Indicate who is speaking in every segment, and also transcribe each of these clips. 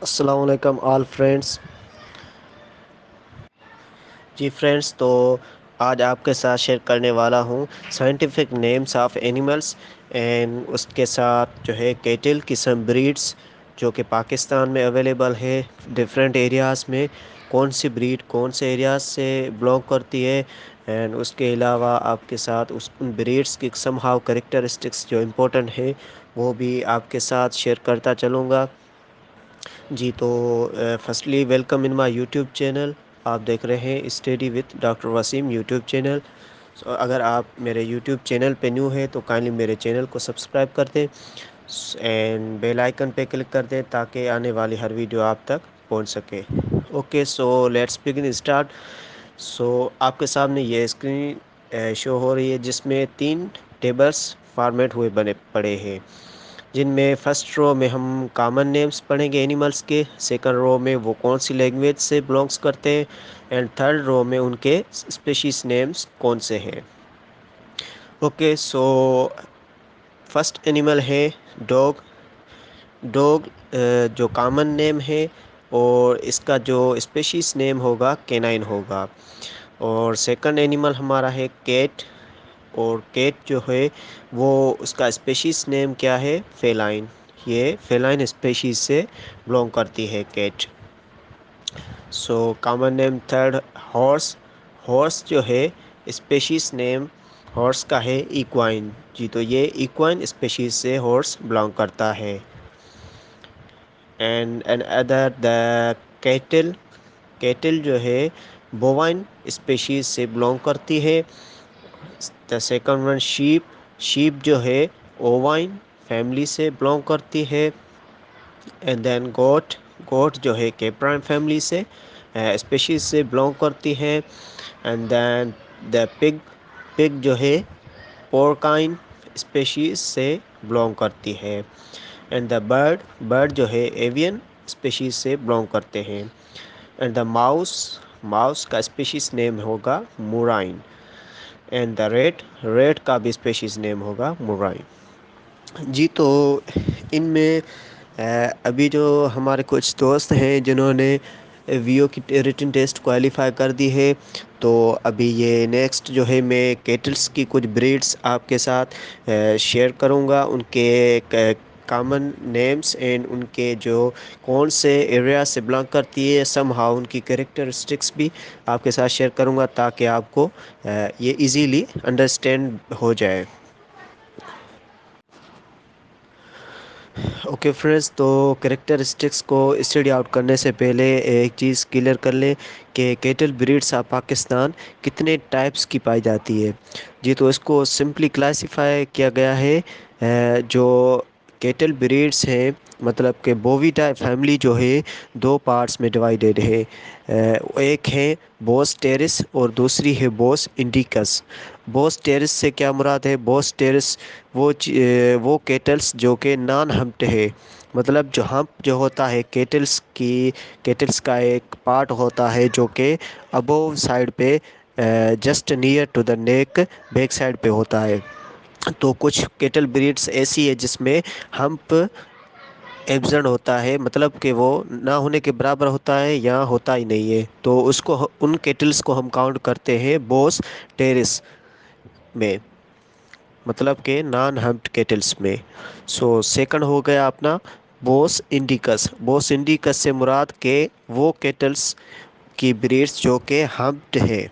Speaker 1: السلام علیکم آل فرینڈس. جی فرینڈس، تو آج آپ کے ساتھ شیئر کرنے والا ہوں scientific names of animals, and اس کے ساتھ جو ہے کیٹل کی سم بریڈس جو کہ پاکستان میں اویلیبل ہے ڈفرینٹ ایریاز میں. کون سی بریڈ کون سے ایریاز سے بلانگ کرتی ہے، اینڈ اس کے علاوہ آپ کے ساتھ ان بریڈس کی سم ہاؤ کریکٹرسٹکس جو امپورٹنٹ ہے وہ بھی آپ کے ساتھ شیئر کرتا چلوں گا. جی تو firstly welcome in my YouTube channel. آپ دیکھ رہے ہیں study with doctor Waseem YouTube channel. اگر آپ میرے یوٹیوب چینل پہ نیو ہیں تو کائنڈلی میرے چینل کو سبسکرائب کر دیں اینڈ بیل آئکن پہ کلک کر دیں تاکہ آنے والی ہر ویڈیو آپ تک پہنچ سکے. Okay so let's begin start. So آپ کے سامنے یہ اسکرین شو ہو رہی ہے جس میں 3 ٹیبلز فارمیٹ ہوئے بنے پڑے ہیں، جن میں فرسٹ رو میں ہم کامن نیمز پڑھیں گے اینیملس کے، سیکنڈ رو میں وہ کون سی لینگویج سے بلانگس کرتے ہیں، اینڈ تھرڈ رو میں ان کے اسپیشیز نیمز کون سے ہیں. اوکے سو فرسٹ اینیمل ہے ڈوگ. ڈوگ جو کامن نیم ہے اور اس کا جو اسپیشیز نیم ہوگا کینائن ہوگا. اور سیکنڈ اینیمل ہمارا ہے کیٹ، اور کیٹ جو ہے وہ اس کا اسپیشیز نیم کیا ہے فیلائن. یہ فیلائن اسپیشیز سے بلانگ کرتی ہے کیٹ. سو کامن نیم تھرڈ ہارس. ہارس جو ہے اسپیشیز نیم ہارس کا ہے ایکوائن. جی تو یہ ایکوائن اسپیشیز سے ہارس بلانگ کرتا ہے. And other the cattle. Cattle جو ہے بووائن اسپیشیز سے بلانگ کرتی ہے. The second one sheep. Sheep جو ہے اووائن فیملی سے بلانگ کرتی ہے. اینڈ دین گوٹ. گوٹ جو ہے کیپرائن فیملی سے اسپیشیز سے بلانگ کرتی ہے. اینڈ دین دا پگ. پگ جو ہے پورکائن اسپیشیز سے بلانگ کرتی ہے. And the bird. برڈ جو ہے ایوین اسپیشیز سے بلانگ کرتے ہیں. And the mouse. ماؤس کا اسپیشیز نیم ہوگا مورائن. And the rat. ریٹ کا بھی اسپیشیز نیم ہوگا مورائن. جی تو ان میں ابھی جو ہمارے کچھ دوست ہیں جنہوں نے وی او کی ریٹن ٹیسٹ کوالیفائی کر دی ہے، تو ابھی یہ نیکسٹ جو ہے میں کیٹلس کی کچھ بریڈس آپ کے ساتھ شیئر کروں گا. ان کے کامن نیمز اینڈ ان کے جو کون سے ایریا سے بلانگ کرتی ہے سم ہاؤ ان کی کریکٹرسٹکس بھی آپ کے ساتھ شیئر کروں گا تاکہ آپ کو یہ ایزیلی انڈرسٹینڈ ہو جائے. اوکے فرینڈز، تو کریکٹرسٹکس کو اسٹڈی آؤٹ کرنے سے پہلے ایک چیز کلیئر کر لیں کہ کیٹل بریڈس آف پاکستان کتنے ٹائپس کی پائی جاتی ہے. جی تو اس کو سمپلی کلاسیفائی کیا گیا ہے. جو کیٹل بریڈس ہیں مطلب کہ بوویڈا فیملی جو ہے 2 پارٹس میں ڈیوائیڈیڈ ہے. ایک ہے بوس ٹیرس اور دوسری ہے بوس انڈیکس. بوس ٹیرس سے کیا مراد ہے؟ بوس ٹیرس وہ کیٹلس جو کہ نان ہمپڈ ہے، مطلب جو ہمپ جو ہوتا ہے کیٹلس کا ایک پارٹ ہوتا ہے جو کہ ابو سائڈ پہ just near to the neck back side پہ ہوتا ہے. تو کچھ کیٹل بریڈس ایسی ہے جس میں ہمپ ایبزنٹ ہوتا ہے، مطلب کہ وہ نہ ہونے کے برابر ہوتا ہے یا ہوتا ہی نہیں ہے. تو ان کیٹلس کو ہم کاؤنٹ کرتے ہیں بوس ٹیرس میں، مطلب کہ نان ہمپڈ کیٹلس میں. سو سیکنڈ ہو گیا اپنا بوس انڈیکس. بوس انڈیکس سے مراد کہ وہ کیٹلس کی بریڈس جو کہ ہمپڈ ہے،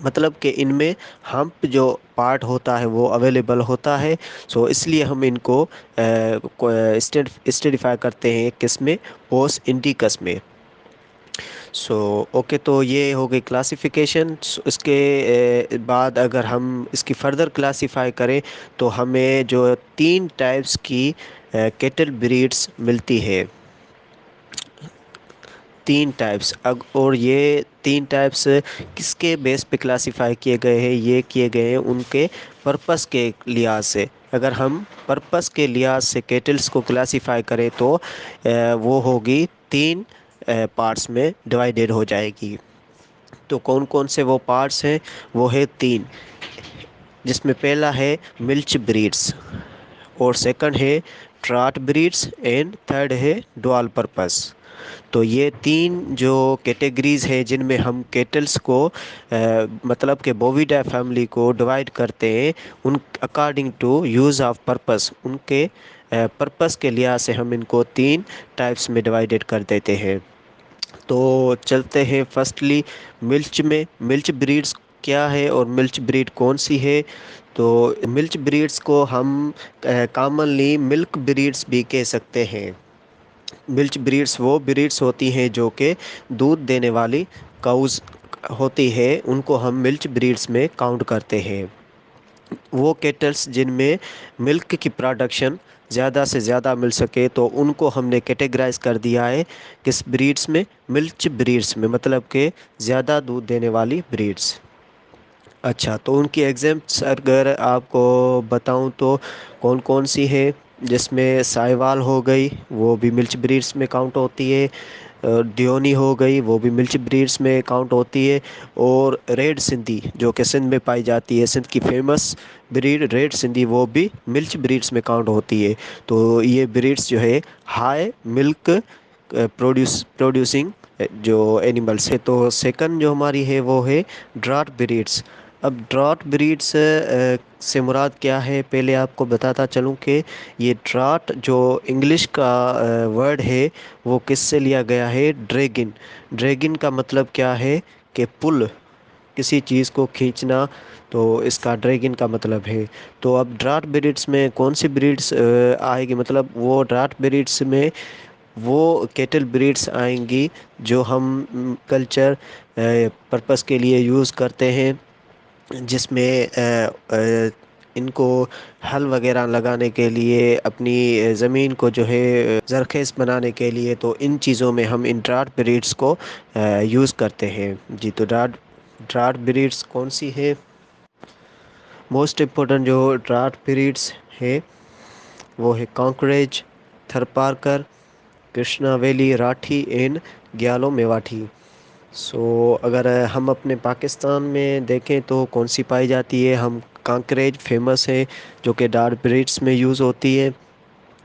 Speaker 1: مطلب کہ ان میں ہمپ جو پارٹ ہوتا ہے وہ اویلیبل ہوتا ہے. سو اس لیے ہم ان کو اسٹیڈیفائی کرتے ہیں کس میں؟ بوس انڈیکس میں. سو اوکے، تو یہ ہو گئی کلاسیفیکیشن. اس کے بعد اگر ہم اس کی فردر کلاسیفائی کریں تو ہمیں جو 3 ٹائپس کی کیٹل بریڈس ملتی ہے. 3 ٹائپس. اور یہ 3 ٹائپس کس کے بیس پہ کلاسیفائی کیے گئے ہیں؟ یہ کیے گئے ہیں ان کے پرپس کے لحاظ سے. اگر ہم پرپس کے لحاظ سے کیٹلس کو کلاسیفائی کریں تو وہ ہوگی 3 پارٹس میں ڈیوائیڈیڈ ہو جائے گی. تو کون کون سے وہ پارٹس ہیں؟ وہ ہے 3، جس میں پہلا ہے ملچ بریڈس، اور سیکنڈ ہے ٹراٹ بریڈس اینڈ تھرڈ ہے ڈوال پرپس. تو یہ تین جو کیٹیگریز ہیں جن میں ہم کیٹلس کو مطلب کہ بوویڈا فیملی کو ڈیوائڈ کرتے ہیں in according to use of purpose, ان کے پرپس کے لحاظ سے ہم ان کو تین ٹائپس میں ڈیوائڈیڈ کر دیتے ہیں. تو چلتے ہیں فرسٹلی ملچ میں. ملچ بریڈس کیا ہے اور ملچ بریڈ کون سی ہے؟ تو ملچ بریڈس کو ہم کامنلی ملک بریڈس بھی کہہ سکتے ہیں. ملچ بریڈس وہ بریڈس ہوتی ہیں جو کہ دودھ دینے والی کاؤز ہوتی ہے، ان کو ہم ملچ بریڈس میں کاؤنٹ کرتے ہیں. وہ کیٹلس جن میں ملک کی پروڈکشن زیادہ سے زیادہ مل سکے تو ان کو ہم نے کیٹیگرائز کر دیا ہے کس بریڈس میں؟ ملچ بریڈس میں، مطلب کہ زیادہ دودھ دینے والی بریڈس. اچھا، تو ان کی ایگزامپلس اگر آپ کو بتاؤں تو کون کون سی ہے؟ جس میں سائیوال ہو گئی، وہ بھی ملچ بریڈس میں کاؤنٹ ہوتی ہے. ڈیونی ہو گئی، وہ بھی ملچ بریڈس میں کاؤنٹ ہوتی ہے. اور ریڈ سندھی جو کہ سندھ میں پائی جاتی ہے، سندھ کی فیمس بریڈ ریڈ سندھی، وہ بھی ملچ بریڈس میں کاؤنٹ ہوتی ہے. تو یہ بریڈس جو ہے ہائی ملک پروڈیوسنگ جو اینیملس ہے. تو سیکنڈ جو ہماری ہے وہ ہے ڈراٹ بریڈس. اب ڈراٹ بریڈس سے مراد کیا ہے پہلے آپ کو بتاتا چلوں کہ یہ ڈراٹ جو انگلش کا ورڈ ہے وہ کس سے لیا گیا ہے؟ ڈریگن. ڈریگن کا مطلب کیا ہے کہ پل، کسی چیز کو کھینچنا، تو اس کا ڈریگن کا مطلب ہے. تو اب ڈراٹ بریڈس میں کون سی بریڈس آئے گی؟ مطلب وہ ڈراٹ بریڈس میں وہ کیٹل بریڈس آئیں گی جو ہم کلچر پرپس کے لیے یوز کرتے ہیں، جس میں ان کو ہل وغیرہ لگانے کے لیے، اپنی زمین کو جو ہے زرخیز بنانے کے لیے، تو ان چیزوں میں ہم ان ڈراٹ بریڈس کو یوز کرتے ہیں. جی، تو ڈراٹ بریڈس کون سی ہے؟ موسٹ امپورٹنٹ جو ڈراٹ بریڈس ہے وہ ہے کانکریج، تھرپارکر، کرشنا ویلی راٹھی اینڈ گیالو میواٹھی. سو اگر ہم اپنے پاکستان میں دیکھیں تو کون سی پائی جاتی ہے؟ ہم کانکریج فیمس ہے جو کہ ڈراٹ بریڈس میں یوز ہوتی ہے.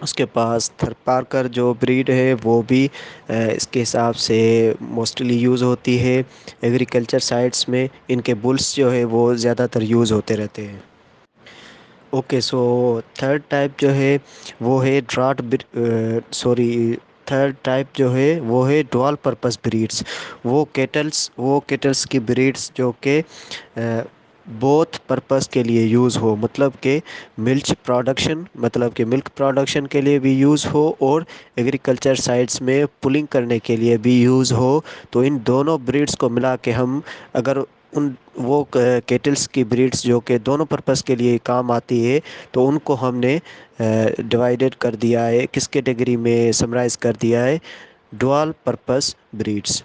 Speaker 1: اس کے پاس تھرپارکر جو بریڈ ہے وہ بھی اس کے حساب سے موسٹلی یوز ہوتی ہے ایگریکلچر سائٹس میں. ان کے بلس جو ہے وہ زیادہ تر یوز ہوتے رہتے ہیں. اوکے، سو تھرڈ ٹائپ جو ہے وہ ہے تھرڈ ٹائپ جو ہے وہ ہے ڈوال پرپس بریڈس. وہ کیٹلس کی بریڈس جو کہ بوتھ پرپس کے لیے یوز ہو، مطلب کہ ملک پروڈکشن کے لیے بھی یوز ہو اور ایگریکلچر سائٹس میں پولنگ کرنے کے لیے بھی یوز ہو. تو ان دونوں بریڈس کو ملا کے ہم اگر وہ کیٹلس کی بریڈس جو کہ دونوں پرپس کے لیے کام آتی ہے تو ان کو ہم نے ڈیوائیڈڈ کر دیا ہے، کس کیٹیگری میں سمرائز کر دیا ہے؟ ڈوال پرپس بریڈس.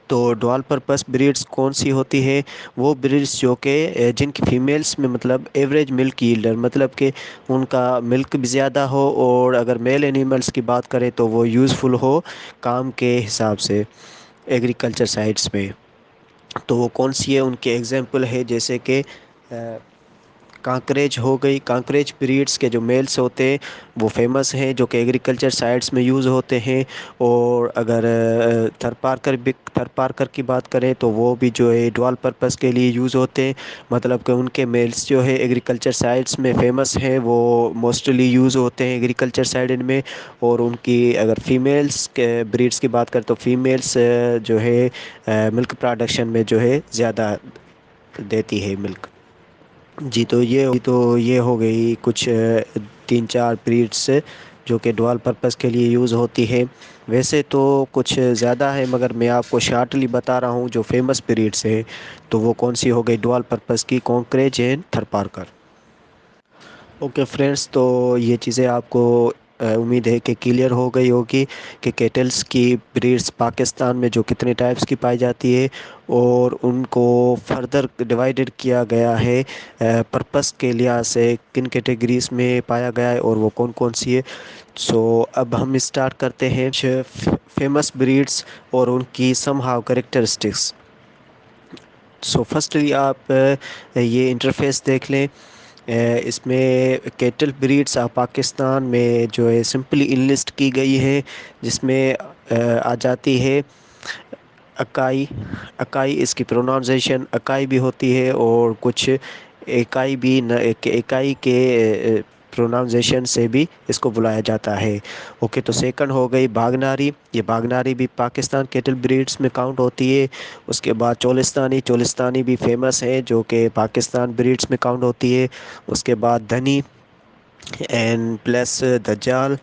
Speaker 1: تو ڈوال پرپس بریڈس کون سی ہوتی ہے؟ وہ بریڈس جو کہ جن کی فیمیلس میں مطلب ایوریج ملک ییلڈر، مطلب کہ ان کا ملک بھی زیادہ ہو، اور اگر میل اینیملس کی بات کریں تو وہ یوزفل ہو کام کے حساب سے ایگریکلچر سائٹس میں. تو وہ کون سی ہے؟ ان کے ایگزامپل ہے جیسے کہ کانکریج ہو گئی. کانکریج بریڈس کے جو میلس ہوتے ہیں وہ فیمس ہیں جو کہ ایگریکلچر سائٹس میں یوز ہوتے ہیں. اور اگر تھرپارکر کی بات کریں تو وہ بھی جو ہے ڈوال پرپس کے لیے یوز ہوتے ہیں، مطلب کہ ان کے میلس جو ہے ایگریکلچر سائٹس میں فیمس ہیں، وہ موسٹلی یوز ہوتے ہیں ایگریکلچر سائڈ میں. اور ان کی اگر فیمیلس کے بریڈس کی بات کریں تو فیمیلس جو ہے ملک پروڈکشن میں جو ہے زیادہ دیتی ہے ملک. جی، تو یہ ہو گئی کچھ تین چار بریڈس جو کہ ڈوال پرپس کے لیے یوز ہوتی ہے. ویسے تو کچھ زیادہ ہے مگر میں آپ کو شارٹلی بتا رہا ہوں جو فیمس بریڈس ہے. تو وہ کون سی ہو گئی ڈوال پرپس کی؟ کانکریج اینڈ تھرپارکر. اوکے فرینڈس، تو یہ چیزیں آپ کو امید ہے کہ کلیئر ہو گئی ہوگی کہ کیٹلس کی بریڈس پاکستان میں جو کتنے ٹائپس کی پائی جاتی ہے اور ان کو فردر ڈیوائیڈڈ کیا گیا ہے پرپس کے لحاظ سے کن کیٹیگریز میں پایا گیا ہے اور وہ کون کون سی ہے. سو اب ہم اسٹارٹ کرتے ہیں فیمس بریڈس اور ان کی some how characteristics. So firstly آپ یہ انٹرفیس دیکھ لیں. اس میں کیٹل بریڈس آف پاکستان میں جو ہے سمپلی انلسٹ کی گئی ہے، جس میں آ جاتی ہے اکائی. اکائی اس کی پروناؤنسیشن اکائی بھی ہوتی ہے، اور کچھ اکائی بھی اکائی کے پروناؤنسیشن سے بھی اس کو بلایا جاتا ہے. اوکے، تو سیکنڈ ہو گئی باگناری. یہ باگناری بھی پاکستان کیٹل بریڈس میں کاؤنٹ ہوتی ہے. اس کے بعد چولستانی. چولستانی بھی فیمس ہے، جو کہ پاکستان بریڈس میں کاؤنٹ ہوتی ہے. اس کے بعد دھنی اینڈ پلس دجال.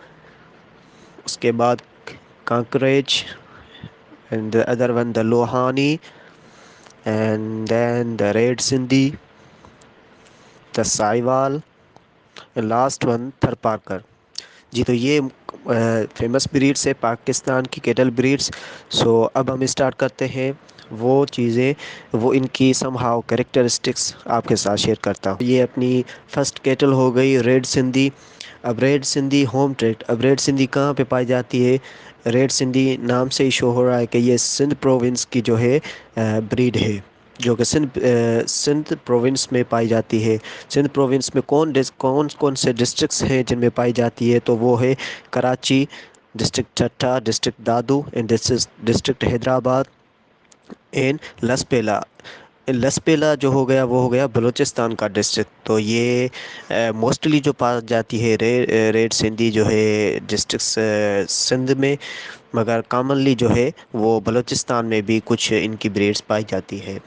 Speaker 1: اس کے بعد Kankrej and the other one the Lohani and then the red Sindhi, the Sahiwal, last one Tharparkar. جی تو یہ فیمس بریڈس ہے پاکستان کی کیٹل بریڈس. سو اب ہم اسٹارٹ کرتے ہیں وہ چیزیں، وہ ان کی سم ہاؤ کریکٹرسٹکس آپ کے ساتھ شیئر کرتا ہوں. یہ اپنی فرسٹ کیٹل ہو گئی ریڈ سندھی. اب ریڈ سندھی ہوم ٹریٹ. اب ریڈ سندھی کہاں پہ پائی جاتی ہے؟ ریڈ سندھی نام سے ہی شو ہو رہا ہے کہ یہ سندھ پروونس کی جو ہے بریڈ ہے، جو کہ سندھ پروونس میں پائی جاتی ہے. سندھ پروونس میں کون سے ڈسٹرکس ہیں جن میں پائی جاتی ہے؟ تو وہ ہے Karachi, district Thatta, district Dadu and district Hyderabad and Lasbela. Lasbela جو ہو گیا وہ ہو گیا بلوچستان کا ڈسٹرکٹ. تو یہ موسٹلی جو پائی جاتی ہے ریڈ سندھی جو ہے ڈسٹرکس سندھ میں، مگر کامنلی جو ہے وہ بلوچستان میں بھی کچھ ان کی بریڈس پائی جاتی ہے.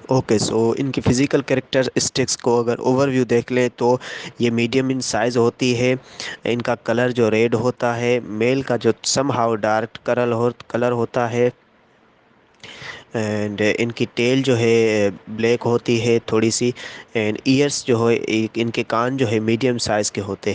Speaker 1: اوکے، سو ان کی فزیکل کریکٹرسٹکس کو اگر اوور ویو دیکھ لیں تو یہ میڈیم ان سائز ہوتی ہے. ان کا کلر جو ریڈ ہوتا ہے، میل کا جو سم ہاؤ ڈارک کلر ہوتا ہے، اینڈ ان کی ٹیل جو ہے بلیک ہوتی ہے تھوڑی سی. اینڈ ایئرس جو ہے ان کے کان جو ہے میڈیم سائز کے ہوتے ہیں.